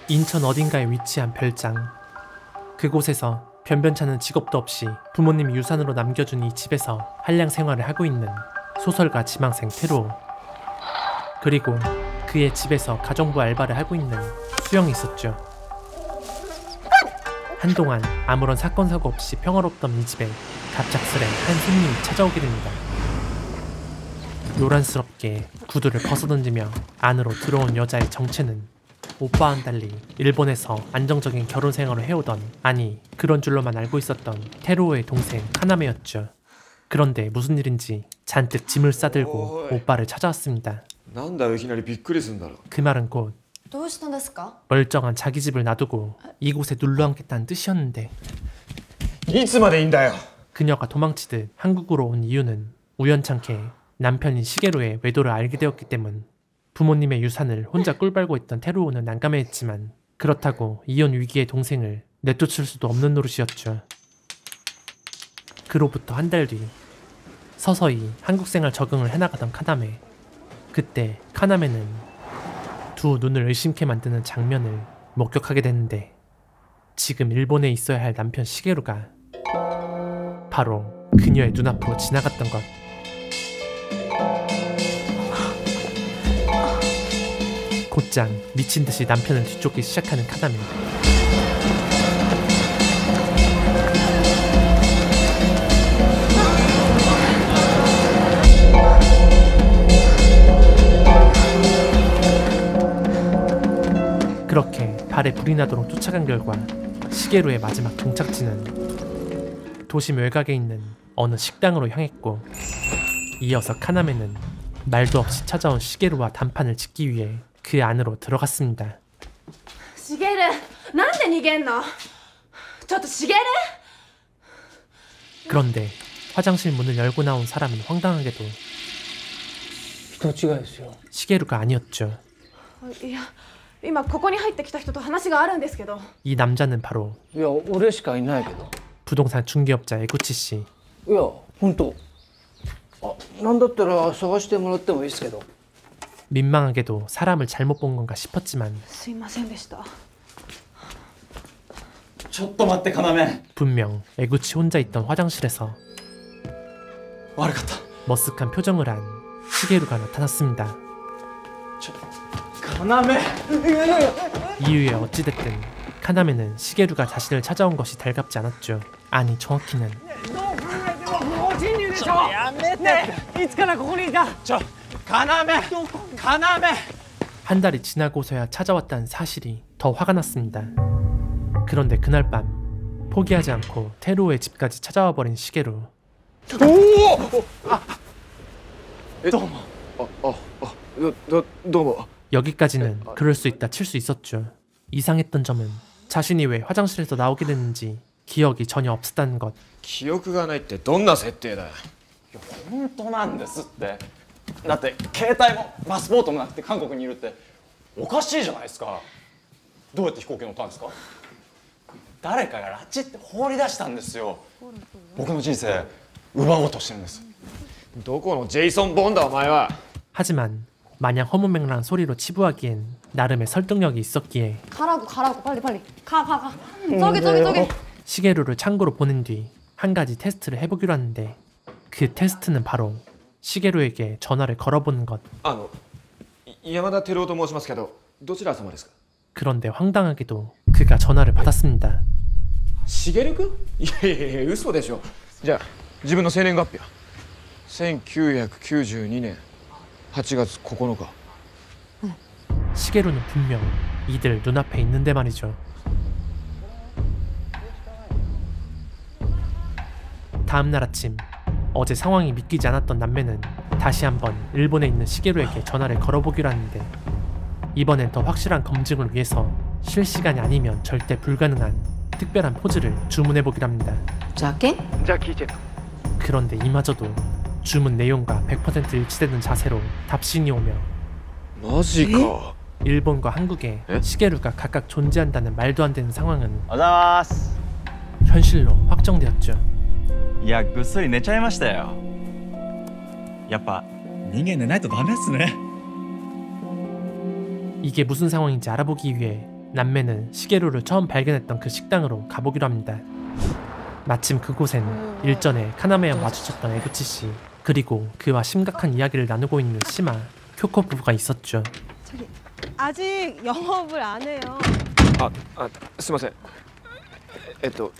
인천 어딘가에 위치한 별장. 그곳에서 변변찮은 직업도 없이 부모님이 유산으로 남겨준 이 집에서 한량 생활을 하고 있는 소설가 지망생 테루오. 그리고 그의 집에서 가정부 알바를 하고 있는 수영이 있었죠. 한동안 아무런 사건 사고 없이 평화롭던 이 집에 갑작스레 한 손님이 찾아오게 됩니다. 요란스럽게 구두를 벗어던지며 안으로 들어온 여자의 정체는 오빠와는 달리 일본에서 안정적인 결혼 생활을 해오던, 아니 그런 줄로만 알고 있었던 테루오의 동생 카나메였죠. 그런데 무슨 일인지 잔뜩 짐을 싸들고 오빠를 찾아왔습니다. 그 말은 곧 멀쩡한 자기 집을 놔두고 이곳에 눌러앉겠다는 뜻이었는데, 그녀가 도망치듯 한국으로 온 이유는 우연찮게 남편인 시게루의 외도를 알게 되었기 때문. 부모님의 유산을 혼자 꿀빨고 있던 테루오는 난감해했지만 그렇다고 이혼 위기의 동생을 내쫓을 수도 없는 노릇이었죠. 그로부터 한 달 뒤, 서서히 한국 생활 적응을 해나가던 카나메. 그때 카나메는 두 눈을 의심케 만드는 장면을 목격하게 되는데, 지금 일본에 있어야 할 남편 시게루가 바로 그녀의 눈앞으로 지나갔던 것. 곧장 미친듯이 남편을 뒤쫓기 시작하는 카나메. 그렇게 발에 불이 나도록 쫓아간 결과 시게루의 마지막 종착지는 도심 외곽에 있는 어느 식당으로 향했고, 이어서 카나메는 말도 없이 찾아온 시게루와 단판을 짓기 위해 그 안으로 들어갔습니다. 시게루, 난데逃げんの? ちょっと 시게루? 그런데 화장실 문을 열고 나온 사람은 황당하게도 시게루가 아니었죠. いや、今ここに入ってきた人と話があるんですけど。 이 남자는 바로 いや、俺しかいないけど。 부동산 중개업자 에구치 씨. いや、本当。あ、なんだったら探してもらってもいいですけど。 민망하게도 사람을 잘못 본 건가 싶었지만 すいませんでした。 ちょっと待って要。 분명 에구치 혼자 있던 화장실에서 悪かった。 머쓱한 표정을 한 시게루가 나타났습니다. 要。 이유에 어찌됐든 카나메는 시게루가 자신을 찾아온 것이 달갑지 않았죠. 아니 정확히는 한 달이 지나고서야 찾아왔다는 사실이 더 화가 났습니다. 그런데 그날 밤 포기하지 않고 테루오의 집까지 찾아와 버린 시게루. 여기까지는 그럴 수 있다 칠 수 있었죠. 이상했던 점은 자신이 왜 화장실에서 나오게 됐는지 기억이 전혀 없었다는 것. 記憶がないってどんな設定だよ。本当なんですって。だって携帯もパスポートもなくて韓国にいるっておかしいじゃないですか。どうやって飛行機乗ったんですか。誰かが拉致って放り出したんですよ。僕の人生奪おうとしてるんです。どこのジェイソン・ボンだお前は。 하지만 마냥 허무맹랑한 소리로 치부하기엔 나름의 설득력이 있었기에 가라고 빨리 가. 저기. 시게루를 창고로 보낸 뒤 한 가지 테스트를 해보기로 하는데, 그 테스트는 바로 시게루에게 전화를 걸어보는 것. 山田照夫と申しますけど、どちら様ですか。 그런데 황당하게도 그가 전화를 받았습니다. しげるくん？いや嘘でしょ。じゃあ自分の生年月日は1992年8月9日. 시게루는 분명 이들 눈앞에 있는데 말이죠. 다음날 아침, 어제 상황이 믿기지 않았던 남매는 다시 한번 일본에 있는 시게루에게 전화를 걸어보기로 하는데, 이번엔 더 확실한 검증을 위해서 실시간이 아니면 절대 불가능한 특별한 포즈를 주문해보기로 합니다. 그런데 이마저도 주문 내용과 100% 일치되는 자세로 답신이 오며, 마지까? 일본과 한국에 시게루가 각각 존재한다는 말도 안 되는 상황은 현실로 확정되었죠. いや、ぐっすり寝ちゃいましたよ。やっぱ人間寝ないとダメっすね。 이게 무슨 상황인지 알아보기 위해 남매는 시게루를 처음 발견했던 그 식당으로 가보기로 합니다. 마침 그곳엔 일전에 카나메와 마주쳤던 에구치 씨, 그리고 그와 심각한 이야기를 나누고 있는 시마, 쿄코 부부가 있었죠. 저기 아직 영업을 안 해요. すいません。ちょ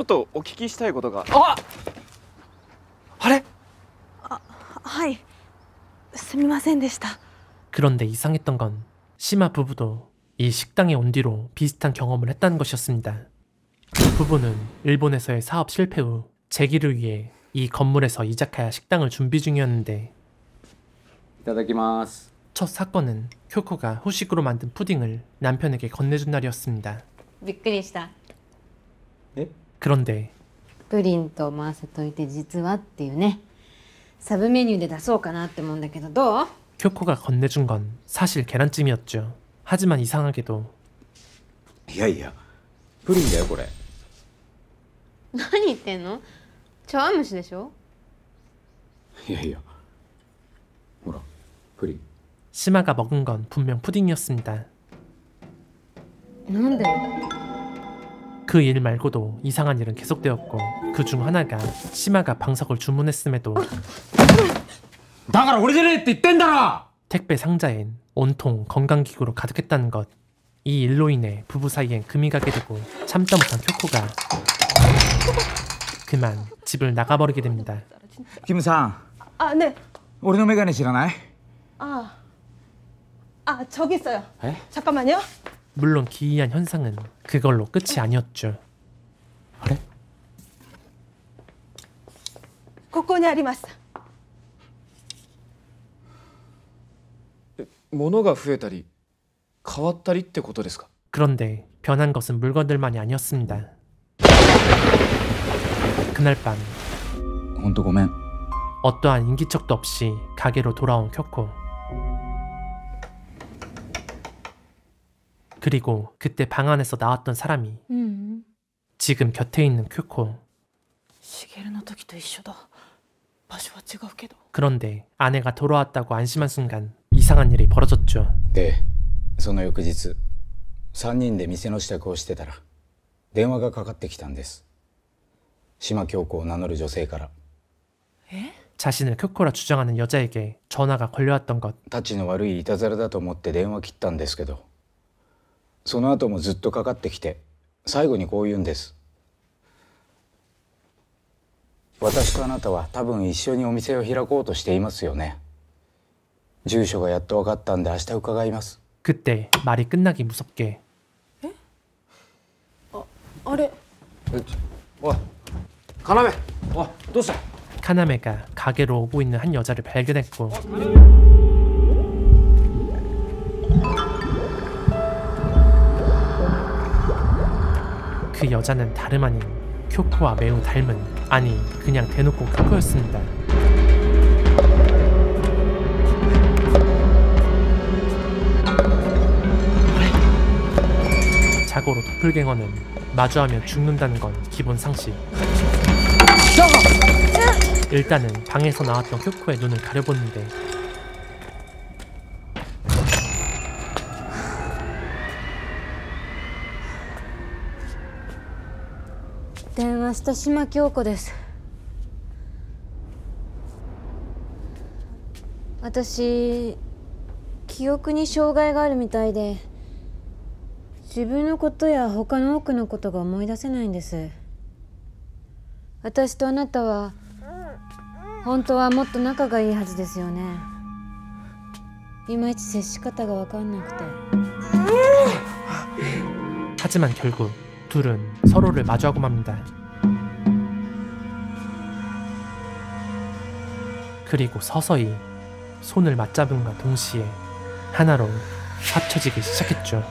っとお聞きしたいことが。あれ？ 하이. すみませんでした. 그런데 이상했던 건 시마 부부도 이 식당에 온 뒤로 비슷한 경험을 했다는 것이었습니다. 두 부부는 일본에서의 사업 실패 후 재기를 위해 이 건물에서 이자카야 식당을 준비 중이었는데, いただきます。 첫 사건은 쿄코가 후식으로 만든 푸딩을 남편에게 건네준 날이었습니다. びっくりした。 그런데 プリンと回せといて実はっていうね。サブメニューで出そうかなって思うんだけどどう？ 쿄코가 건네준 건 사실 계란찜이었죠. 하지만 이상하게도 いやいや、プリンだよこれ。何言ってんの？茶碗蒸しでしょ？いやいや、ほら、プリン。 시마가 먹은 건 분명 푸딩이었습니다. なんで？ 그 일 말고도 이상한 일은 계속되었고, 그 중 하나가 시마가 방석을 주문했음에도 だから俺じゃねえって言ってんだろ。 택배 상자엔 온통 건강기구로 가득했다는 것. 이 일로 인해 부부 사이엔 금이 가게 되고 참다 못한 쿄코가 그만 집을 나가버리게 됩니다. キムさん、 아, 네. 俺のメガネ知らない？ 저기 있어요. 에? 잠깐만요. 물론 기이한 현상은 그걸로 끝이 아니었죠. ここにあります。物が増えたり変わったりってことですか？ 그런데 변한 것은 물건들만이 아니었습니다. 그날 밤 ほんとごめん。 어떠한 인기척도 없이 가게로 돌아온 쿄코. 그리고 그때 방 안에서 나왔던 사람이 うん。 지금 곁에 있는 쿄코. しげるの時と一緒だ。場所は違うけど。 그런데 아내가 돌아왔다고 안심한 순간 이상한 일이 벌어졌죠. で、その翌日、3人で店の支度をしてたら電話がかかってきたんです。島京子を名乗る女性から。 자신을 쿄코라 주장하는 여자에게 전화가 걸려왔던 것. たちの悪いいたずらだと思って電話切ったんですけど、その後もずっとかかってきて、最後にこう言うんです。私とあなたは多分一緒にお店を開こうとしていますよね。住所がやっと分かったんで明日伺います。 그때 말이 끝나기 무섭게 あれ？おい、要。おい、どうした？ 카나메가 가게로 오고 있는 한 여자를 발견했고 그 여자는 다름 아닌 쿄코와 매우 닮은, 아니 그냥 대놓고 쿄코였습니다. 자고로 도플갱어는 마주하면 죽는다는 건 기본 상식. 일단은 방에서 나왔던 쿄코의 눈을 가려보는데電話した島京子です。私、記憶に障害があるみたいで、自分のことや他の多くのことが思い出せないんです。私とあなたは本当はもっと仲がいいはずですよね。いまいち接し方が分かんなくて。 하지만 결국 둘은 서로를 마주하고 맙니다. 그리고 서서히 손을 맞잡음과 동시에 하나로 합쳐지기 시작했죠.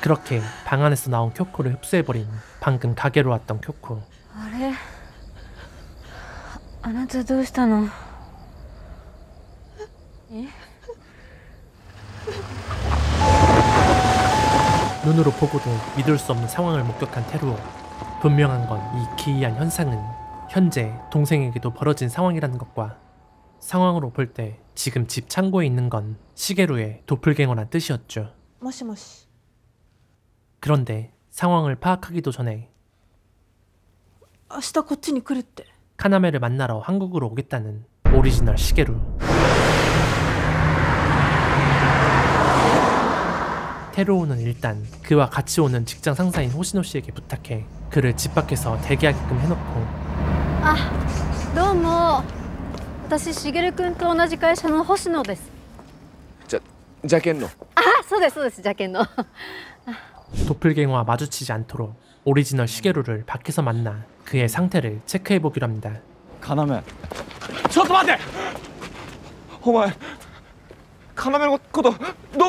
그렇게 방 안에서 나온 쿄코를 흡수해버린 방금 가게로 왔던 쿄코. あれあなたどうしたの？え？ 눈으로 보고도 믿을 수 없는 상황을 목격한 테루오. 분명한 건 이 기이한 현상은 현재 동생에게도 벌어진 상황이라는 것과 상황으로 볼 때 지금 집 창고에 있는 건 시게루의 도플갱어란 뜻이었죠. もしもし 그런데 상황을 파악하기도 전에 明日こっちに来るって 카나메를 만나러 한국으로 오겠다는 오리지널 시게루. 테루오는 일단 그와 같이 오는 직장 상사인 호시노 씨에게 부탁해 그를 집 밖에서 대기하게끔 해놓고 あ、どうも。私しげるくんと同じ会社の星野です。じゃけんの。あ、そうですそうです。邪剣の。 도플갱어와 마주치지 않도록 오리지널 시게루를 밖에서 만나 그의 상태를 체크해보기로 합니다. 要ちょっと待って。お前、要のことど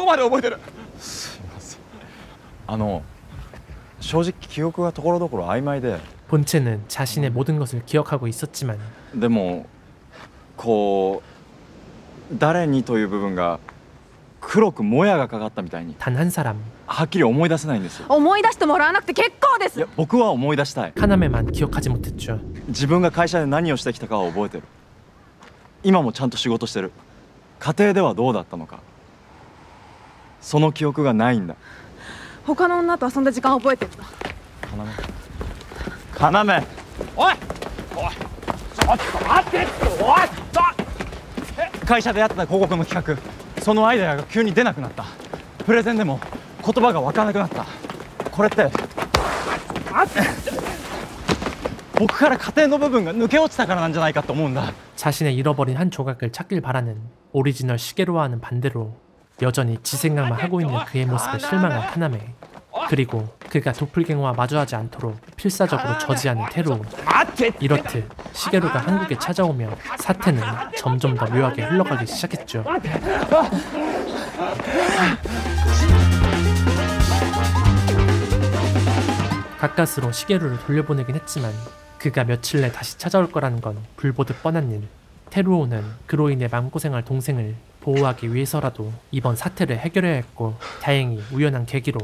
こまで覚えてる？すいません。正直記憶がところどころ曖昧で 본체는 자신의 모든 것을 기억하고 있었지만 でもこう誰にという部分が黒くもやがかかったみたいに 단 한 사람 はっきり思い出せないんですよ。思い出してもらわなくて結構です。いや僕は思い出したい。 카나메만 기억하지 못했죠. 自分が会社で何をしてきたかは覚えてる。今もちゃんと仕事してる。家庭ではどうだったのかその記憶がないんだ。他の女と遊んだ時間を覚えてる。要おいおいちょっと待っておい会社でやってた広告の企画そのアイデアが急に出なくなった。プレゼンでも言葉が分からなくなった。これって僕から家庭の部分が抜け落ちたからなんじゃないかと思うんだ。 자신의 잃어버린 한 조각을 찾길 바라는 오리지널 시게루와는 반대로 여전히 지 생각만 하고 있는 그의 모습에 실망한 카나메. 그리고 그가 도플갱어와 마주하지 않도록 필사적으로 저지하는 테루오. 이렇듯 시게루가 한국에 찾아오며 사태는 점점 더 묘하게 흘러가기 시작했죠. 가까스로 시게루를 돌려보내긴 했지만 그가 며칠 내 다시 찾아올 거라는 건 불보듯 뻔한 일. 테루오는 그로 인해 마음고생할 동생을 보호하기 위해서라도 이번 사태를 해결해야 했고 다행히 우연한 계기로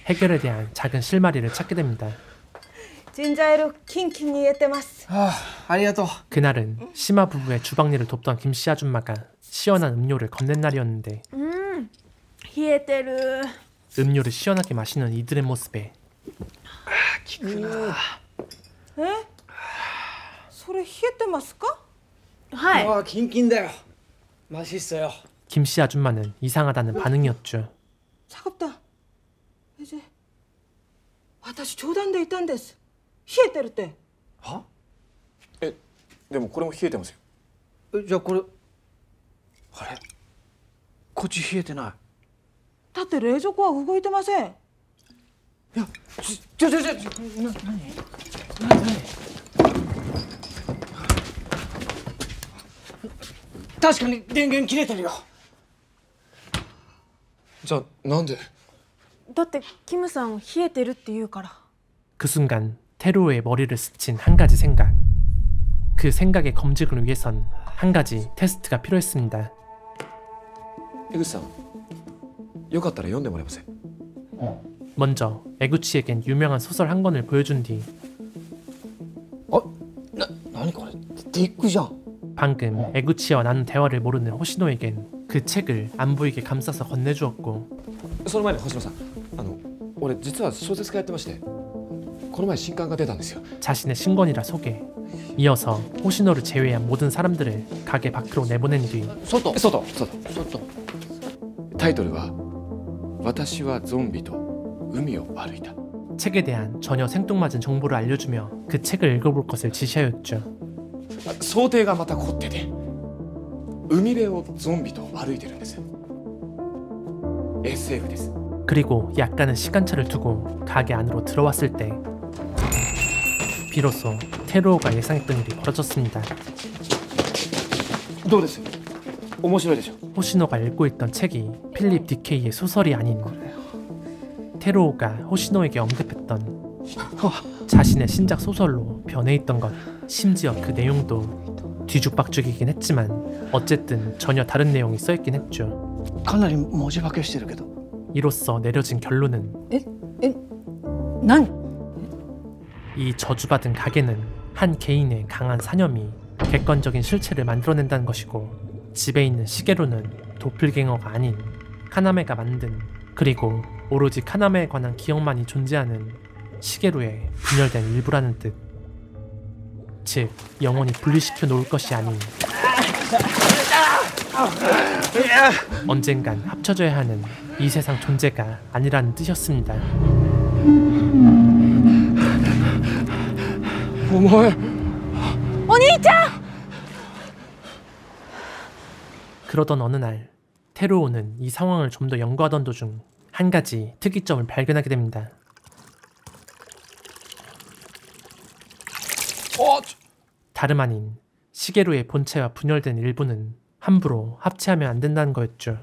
해결에 대한 작은 실마리를 찾게 됩니다. ジンジャーエールキンキンに入れてます。ありがとう。 그날은 시마 부부의 주방 일을 돕던 김씨 아줌마가 시원한 음료를 건넨 날이었는데 冷えてる。 음료를 시원하게 마시는 이들의 모습에 え？それ冷えてますか？はい。ああ、キンキンだよ。マシっすよ。 김씨 아줌마는 이상하다는 반응이었죠. 차갑다. 이제 私冗談で言ったんです。冷えてるって。は？でもこれも冷えてますよ。じゃあこれあれこっち冷えてない。だって冷蔵庫は動いてません。いやちょ何確かに電源切れてるよ。じゃあなんで？だってキムさん冷えてるって言うから。 그 순간 테루오의 머리를 스친 한 가지 생각. 그 생각의 검증을 위해선 한 가지 테스트가 필요했습니다. 江口さん、よかったら読んでもらえません？ 먼저 에구치에겐 유명한 소설 한 권을 보여준 뒤 何これディックじゃん。 방금 에구치와 나눈 대화를 모르는 호시노에겐 그 책을 안 보이게 감싸서 건네주었고 その前に星野さん、俺実は小説家やってまして、この前新刊が出たんですよ。 자신의 신권이라 소개. 이어서 호시노를 제외한 모든 사람들을 가게 밖으로 내보낸 뒤 外。タイトルは私はゾンビと海を歩いた。 책에 대한 전혀 생뚱맞은 정보를 알려주며 그 책을 읽어볼 것을 지시하였죠. 想定がまた凝ってて、海辺をゾンビと歩いてるんです。SF です。 그리고 약간의 시간차를 두고 가게 안으로 들어왔을 때 비로소 테루오가 예상했던 일이 벌어졌습니다. どうです？面白いでしょ。 호시노가 읽고 있던 책이 필립 디케이의 소설이 아닌 테루오가 호시노에게 언급했던 자신의 신작 소설로 변해 있던 것. 심지어 그 내용도 뒤죽박죽이긴 했지만 어쨌든 전혀 다른 내용이 써있긴 했죠. かなり文字化けしてるけど。 이로써 내려진 결론은 何？ 이 저주받은 가게는 한 개인의 강한 사념이 객관적인 실체를 만들어낸다는 것이고, 집에 있는 시게루는 도플갱어가 아닌 카나메가 만든, 그리고 오로지 카나메에 관한 기억만이 존재하는 시게루의 분열된 일부라는 뜻. 즉, 영원히 분리시켜 놓을 것이 아닌 언젠간 합쳐져야 하는 이 세상 존재가 아니라는 뜻이었습니다. お前。 그러던 어느 날 테루오는 이 상황을 좀 더 연구하던 도중 한 가지 특이점을 발견하게 됩니다. 다름 아닌 시게루의 본체와 분열된 일부는 함부로 합체하면 안 된다는 거였죠.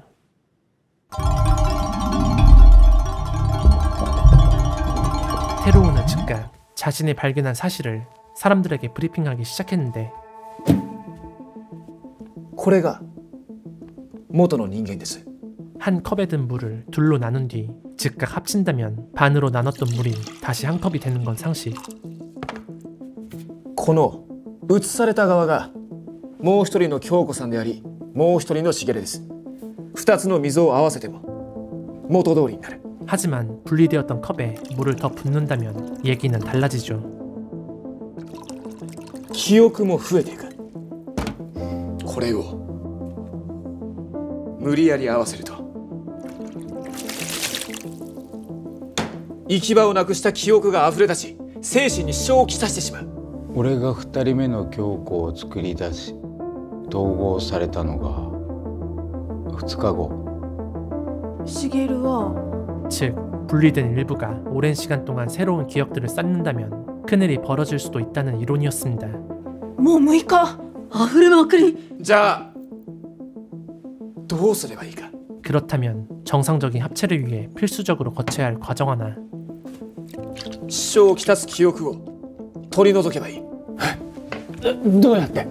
테루오는 즉각 자신이 발견한 사실을 사람들에게 브리핑하기 시작했는데, これが元の人間です。 한 컵에 든 물을 둘로 나눈 뒤 즉각 합친다면 반으로 나눴던 물이 다시 한 컵이 되는 건 상식. この映された側がもう一人の京子さんであり、もう一人の茂です。二つの水を合わせても元通りになる。 하지만 분리되었던 컵에 물을 더 붓는다면 얘기는 달라지죠. 記憶も増えていく。これを無理やり合わせると行き場をなくした記憶があふれ出し、精神に支障をきたしてしまう。俺が2人目の京子を作り出し統合されたのが2日後。茂は 즉, 분리된 일부가 오랜 시간 동안 새로운 기억들을 쌓는다면 큰일이 벌어질 수도 있다는 이론이었습니다. もう6日溢れまくり。じゃあどうすればいいか。 그렇다면 정상적인 합체를 위해 필수적으로 거쳐야 할 과정 하나. 支障をきたす記憶を取り除けばいい。どうやって？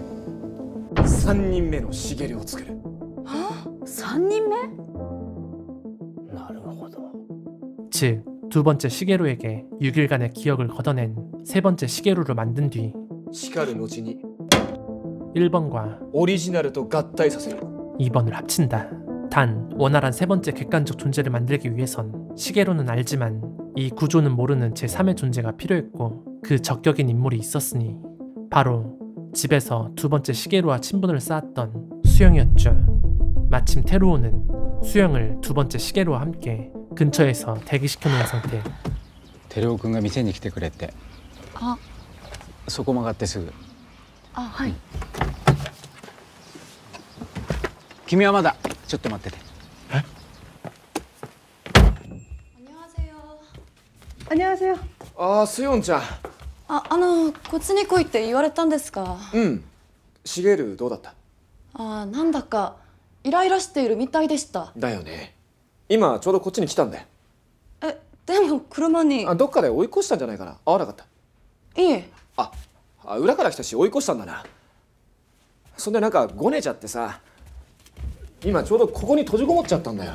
3人目の茂を作る。 3人目？ 즉, 두 번째 시게루에게 6일간의 기억을 걷어낸 세 번째 시게루를 만든 뒤 しかる後に 1번과 オリジナルと合体させる。 2번을 합친다. 단, 원활한 세 번째 객관적 존재를 만들기 위해선 시게루는 알지만 이 구조는 모르는 제3의 존재가 필요했고, 그 적격인 인물이 있었으니 바로 집에서 두 번째 시게루와 친분을 쌓았던 수영이었죠. 마침 테루오는 수영을 두 번째 시게루와 함께 근처에서 대기시켜놓은 상태. テレオくんが店に来てくれって。あ、そこ曲がってすぐ。あ、はい。君はまだちょっと待ってて。 안녕하세요. ああ、スヨンちゃん。こっちに来いって言われたんですか？うん。茂どうだった？なんだかイライラしているみたいでした。だよね。今ちょうどこっちに来たんだよ。でも車に。どっかで追い越したんじゃないかな。合わなかった？いえ。裏から来たし追い越したんだな。そんでなんかごねちゃってさ、今ちょうどここに閉じこもっちゃったんだよ。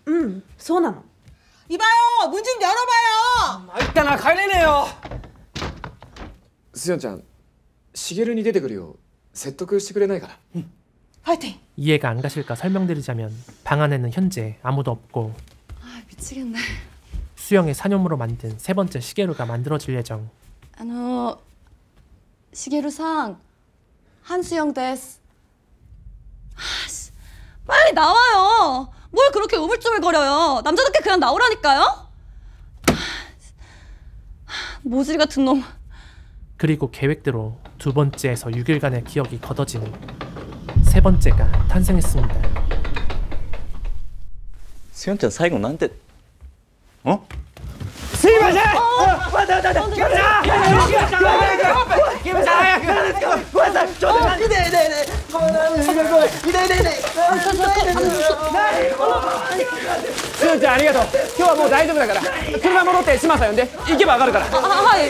うん、そうなの。이봐요、문 좀 열어봐요。参ったな、帰れねえよ。スヨンちゃん、茂に出てくるよう説得してくれないかな。 파이팅. 이해가 안 가실까 설명드리자면, 방 안에는 현재 아무도 없고 미치겠네. 수영의 사념으로 만든 세 번째 시게루가 만들어질 예정. 시게루さん, 한수영 데스. 빨리 나와요. 뭘 그렇게 우물쭈물거려요. 남자답게 그냥 나오라니까요. 모질 같은 놈. 그리고 계획대로 두 번째에서 6일간의 기억이 걷어진 세 번째가 탄생했습니다. スヨンちゃん最後なんてすいません。待って。キムちゃん早く。ごめんなさい。ちょっと痛い痛い痛い。ごめんなさい。痛い痛い痛い。キムちゃんありがとう。今日はもう大丈夫だから。車戻って島さん呼んで。行けば上がるから。はい。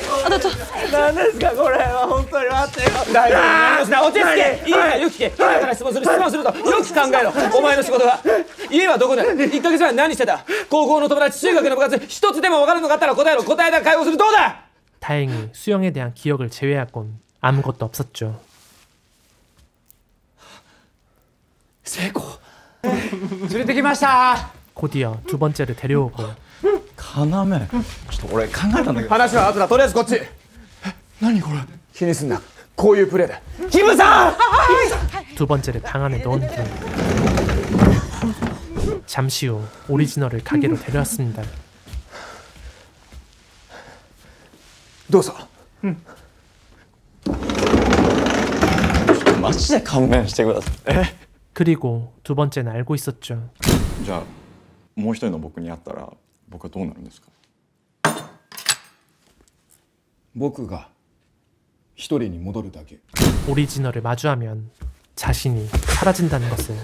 何ですかこれは本当に待ってよ。大丈夫。何ですか。落ち着け。いいかユキキ。今から質問するとよく考えろ。お前の仕事は。家はどこだ。1ヶ月前何してた。高校の友達、中学の部活、一つでも分かるのがあったら答えろ。答えたら解放する。どうだ。 다행히 수영에 대한 기억을 제외하곤 아무것도 없었죠. 成功。連れてきました。 곧이어 두 번째를 데려오고 要ちょっと俺考えたんだけど話は後だ。とりあえずこっち。何これ気にすんな。こういうプレーだ。キムさん。 두 번째를 방 안에 넣은 후 잠시 후 오리지널을 가게로 데려왔습니다. どうぞ。マジで勘弁してください。 그리고 두 번째는 알고 있었죠. じゃあもう一人の僕に会ったら僕はどうなるんですか。僕が一人に戻るだけ。 오리지널을 마주하면 자신이 사라진다는 것을.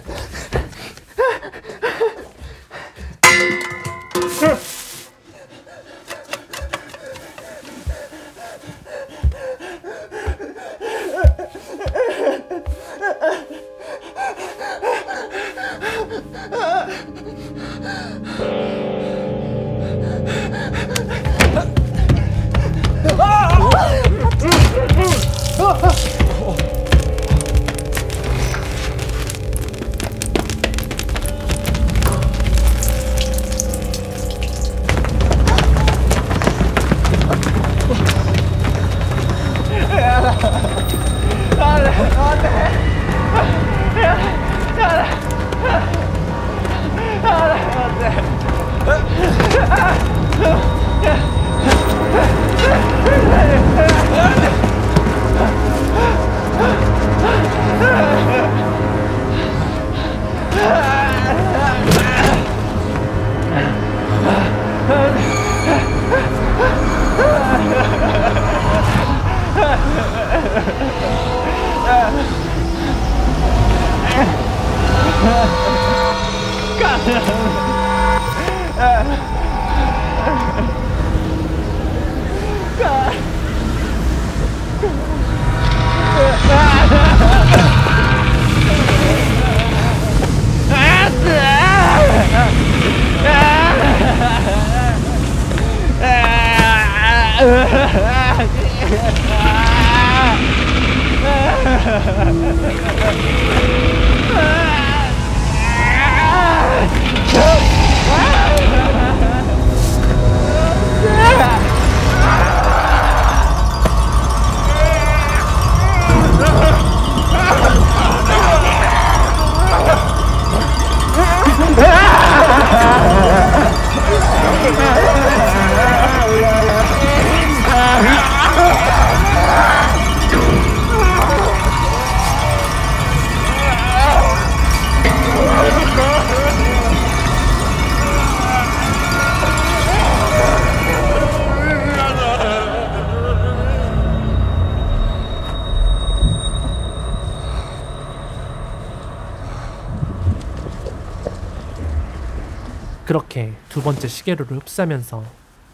그렇게 두 번째 시게루를 흡수하면서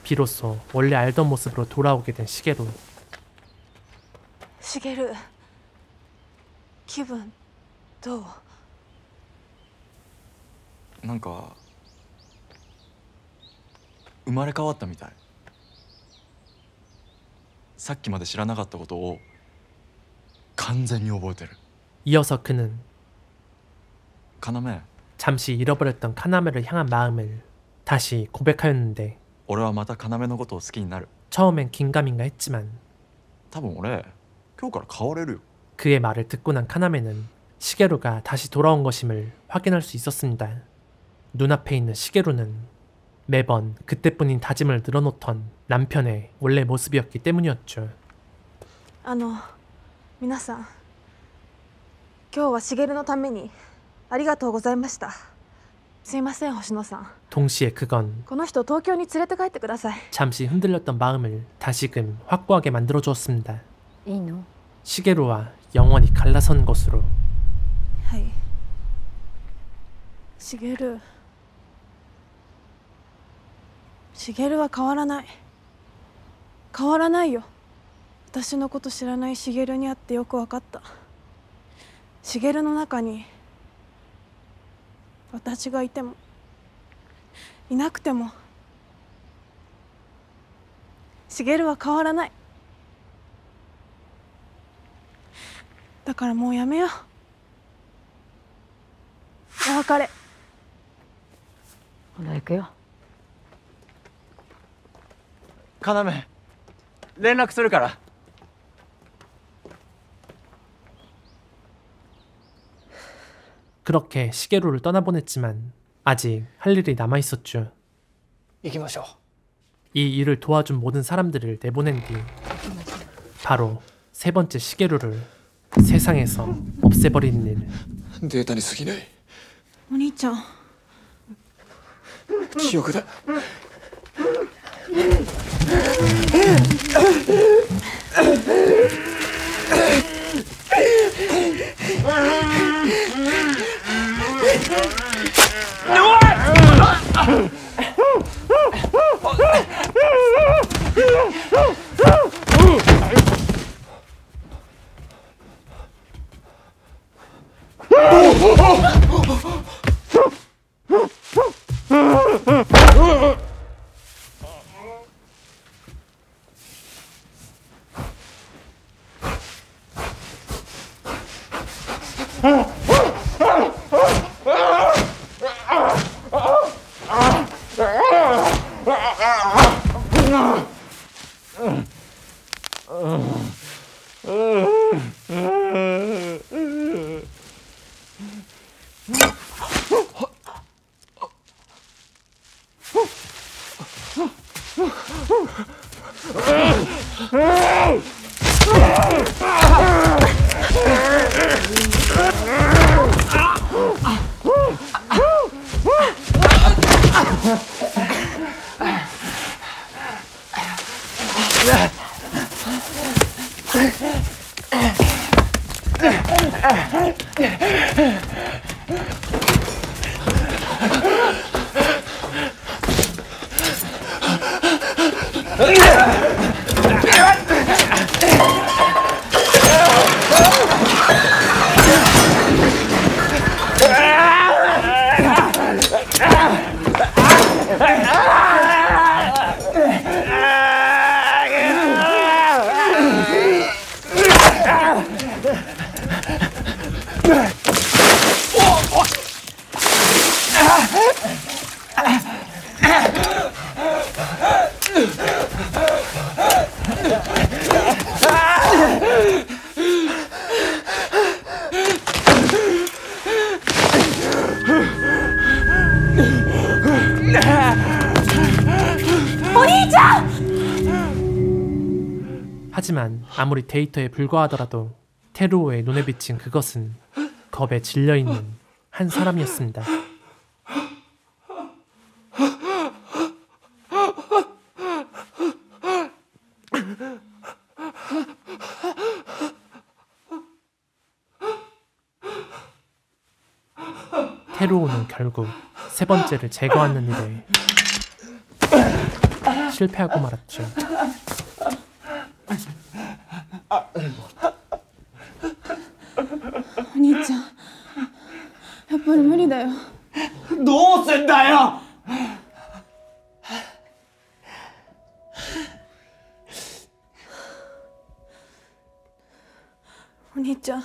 비로소 원래 알던 모습으로 돌아오게 된 시게루. しげる気分どう。なんか生まれ変わったみたい。さっきまで知らなかったことを完全に覚えてる。 이어서 그는 要 잠시 잃어버렸던 카나메를 향한 마음을 다시 고백하였는데 俺はまた要のことを好きになる。 처음엔 긴가민가 했지만 多分俺今日から変われるよ。 그의 말을 듣고 난 카나메는 시게루가 다시 돌아온 것임을 확인할 수 있었습니다. 눈앞에 있는 시게루는 매번 그때뿐인 다짐을 늘어놓던 남편의 원래 모습이었기 때문이었죠. 皆さん今日はしげるのためにありがとうございました。すいません星野さん。 동시에 그건 この人東京に連れて帰ってください。 잠시 흔들렸던 마음을 다시금 확고하게 만들어 주었습니다. いいの？ 시게루와 영원히 갈라선 것으로. はい。しげるは変わらない。変わらないよ。私のこと知らないしげるに会ってよく分かった。しげるの中に私がいてもいなくてもしげるは変わらない。だからもうやめよう。お別れ。ほな行くよ。要連絡するから。 그렇게 시게루를 떠나보냈지만 아직 할 일이 남아있었죠. 行きましょう。 이 일을 도와준 모든 사람들을 내보낸 뒤 바로 세 번째 시게루를 세상에서 없애버리는 일. データに過ぎない。お兄ちゃん。記憶だ。하지만 아무리 데이터에 불과하더라도 테루오의 눈에 비친 그것은 겁에 질려있는 한 사람이었습니다. 테루오는 결국 세 번째를 제거하는 일에 실패하고 말았죠. お兄ちゃん、やっぱり無理だよ。どうすんだよ。お兄ちゃん、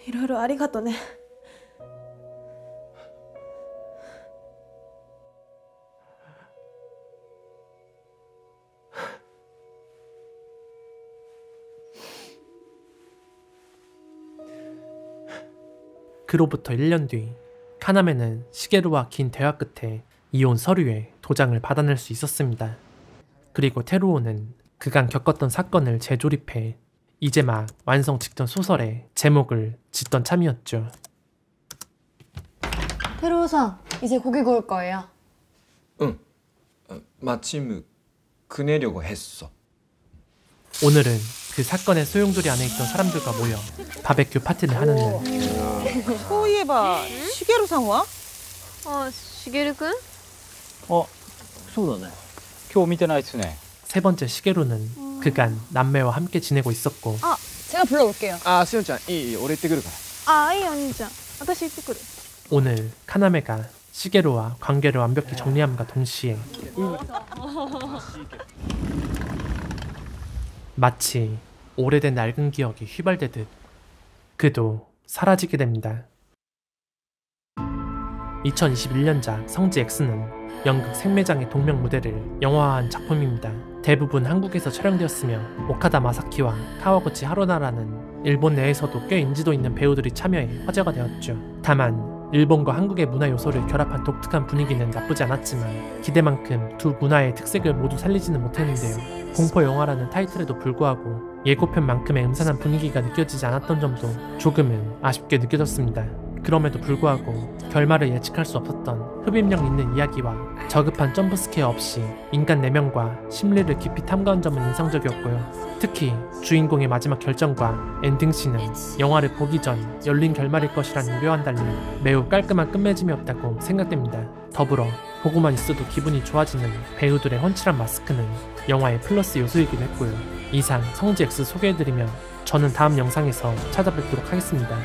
いろいろありがとね。그로부터 1년 뒤 카나메는 시게루와 긴 대화 끝에 이혼 서류에 도장을 받아낼 수 있었습니다. 그리고 테루오는 그간 겪었던 사건을 재조립해 이제 막 완성 직전 소설에 제목을 짓던 참이었죠. 테루오さん, 이제 고기 구울 거예요. 응. 마침 그네려고 했어. 오늘은 그 사건의 소용돌이 안에 있던 사람들과 모여 바베큐 파티를 하는 날. そういえばしげるさんはあ、しげるくん？あ、そうだね。今日見てないですね。 세 번째 시게루는 그간 남매와 함께 지내고 있었고あ、제가 불러올게요. 아, 수연ちゃんいい俺行ってくるからあ、いいよお兄ちゃん。私行ってくる。 오늘 카나메가 시게루와 관계를 완벽히 정리함과 동시에 마치 오래된 낡은 기억이 휘발되듯 그도 사라지게 됩니다. 2021년작 성지 X는 연극 생매장의 동명 무대를 영화화한 작품입니다. 대부분 한국에서 촬영되었으며 오카다 마사키와 카와구치 하루나라는 일본 내에서도 꽤 인지도 있는 배우들이 참여해 화제가 되었죠. 다만 일본과 한국의 문화 요소를 결합한 독특한 분위기는 나쁘지 않았지만 기대만큼 두 문화의 특색을 모두 살리지는 못했는데요. 공포 영화라는 타이틀에도 불구하고 예고편만큼의 음산한 분위기가 느껴지지 않았던 점도 조금은 아쉽게 느껴졌습니다. 그럼에도 불구하고 결말을 예측할 수 없었던 흡입력 있는 이야기와 저급한 점프스케어 없이 인간 내면과 심리를 깊이 탐구한 점은 인상적이었고요. 특히 주인공의 마지막 결정과 엔딩씬은 영화를 보기 전 열린 결말일 것이라는 우려와는 달리 매우 깔끔한 끝맺음이었다고 생각됩니다. 더불어 보고만 있어도 기분이 좋아지는 배우들의 훤칠한 마스크는 영화의 플러스 요소이기도 했고요. 이상 성지 X 소개해드리며 저는 다음 영상에서 찾아뵙도록 하겠습니다.